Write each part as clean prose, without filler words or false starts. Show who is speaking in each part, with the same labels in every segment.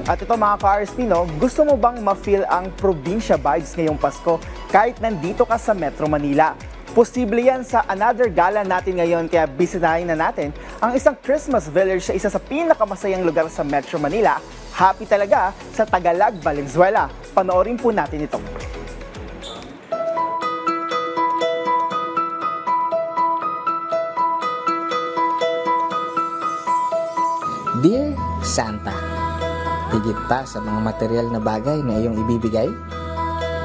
Speaker 1: At ito mga ka-RSP, no, gusto mo bang ma-feel ang probinsya vibes ngayong Pasko kahit nandito ka sa Metro Manila? Posible yan sa another gala natin ngayon, kaya bisitahin na natin ang isang Christmas village sa isa sa pinakamasayang lugar sa Metro Manila. Happy talaga sa Tagalog, Valenzuela. Panoorin po natin ito.
Speaker 2: Dear Santa, higit pa sa mga material na bagay na iyong ibibigay,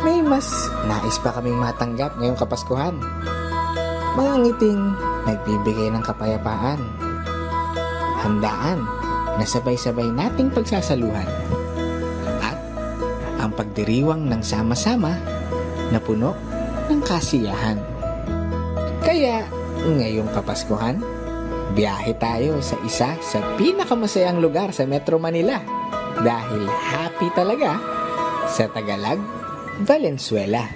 Speaker 2: may mas nais pa kaming matanggap ngayong Kapaskuhan. Mga ngiting nagbibigay ng kapayapaan, handaan na sabay-sabay nating pagsasaluhan, at ang pagdiriwang ng sama-sama na puno ng kasiyahan. Kaya ngayong Kapaskuhan, biyahe tayo sa isa sa pinakamasayang lugar sa Metro Manila. Dahil happy talaga sa Tagalog, Valenzuela.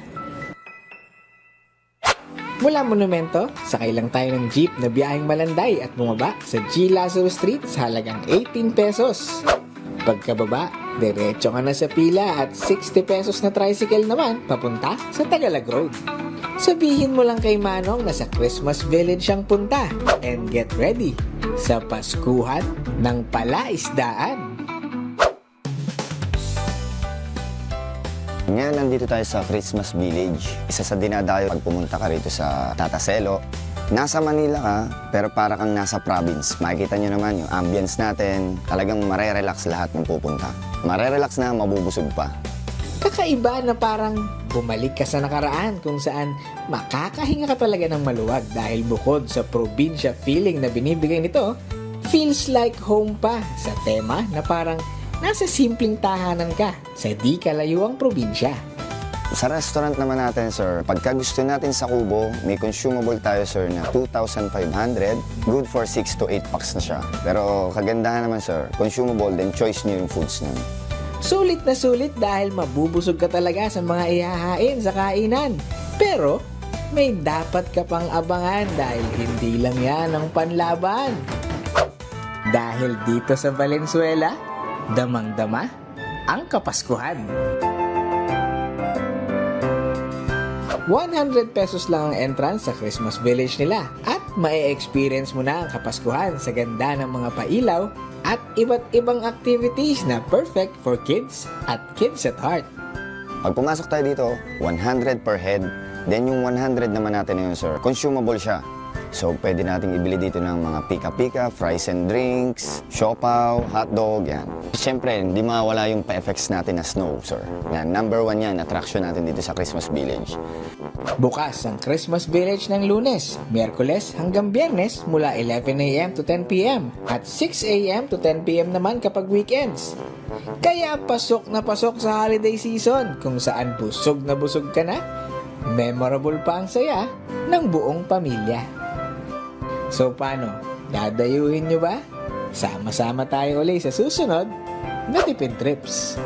Speaker 2: Mula Monumento, sakay lang tayo ng jeep na biyaheng Malanday at bumaba sa G. Lazaro Street sa halagang 18 pesos. Pagkababa, diretso ka na sa pila at 60 pesos na tricycle naman papunta sa Tagalog Road. Sabihin mo lang kay Manong na sa Christmas Village ang punta and get ready sa Paskuhan ng Palaisdaan.
Speaker 3: Ngayon, nandito tayo sa Christmas Village. Isa sa dinadayo pag pumunta ka rito sa Tataselo. Nasa Manila ka, pero para kang nasa province. Makikita nyo naman yung ambience natin. Talagang marerelax lahat ng pupunta. Marerelax na, mabubusog pa.
Speaker 2: Kakaiba na parang bumalik ka sa nakaraan kung saan makakahinga ka talaga ng maluwag dahil bukod sa probinsya feeling na binibigay nito, feels like home pa sa tema na parang nasa simpleng tahanan ka sa di kalayuang probinsya.
Speaker 3: Sa restaurant naman natin, sir, pagka gusto natin sa kubo, may consumable tayo, sir, na 2,500. Good for 6 to 8 packs na siya. Pero kagandahan naman, sir, consumable, then choice nyo yung foods nun.
Speaker 2: Sulit na sulit dahil mabubusog ka talaga sa mga ihahain sa kainan. Pero may dapat ka pang abangan dahil hindi lang yan ang panlaban. Dahil dito sa Valenzuela, damang-dama ang Kapaskuhan. 100 pesos lang ang entrance sa Christmas Village nila at mae-experience mo na ang Kapaskuhan sa ganda ng mga pailaw at iba't ibang activities na perfect for kids at kids at heart.
Speaker 3: Pag pumasok tayo dito, 100 per head. Then yung 100 naman natin na yun, sir, consumable siya. So, pwede nating ibili dito ng mga pika-pika, fries and drinks, siopaw, hotdog, yan. Siyempre, hindi mawala yung pa-effects natin na snow, sir. Yan, number 1 yan, attraction natin dito sa Christmas Village.
Speaker 2: Bukas ang Christmas Village ng Lunes, Miyerkules hanggang Biyernes mula 11 a.m. to 10 p.m. at 6 a.m. to 10 p.m. naman kapag weekends. Kaya pasok na pasok sa holiday season kung saan busog na busog ka na, memorable pa ang saya ng buong pamilya. So paano? Dadayuhin nyo ba? Sama-sama tayo ulit sa susunod na Tipid Trips.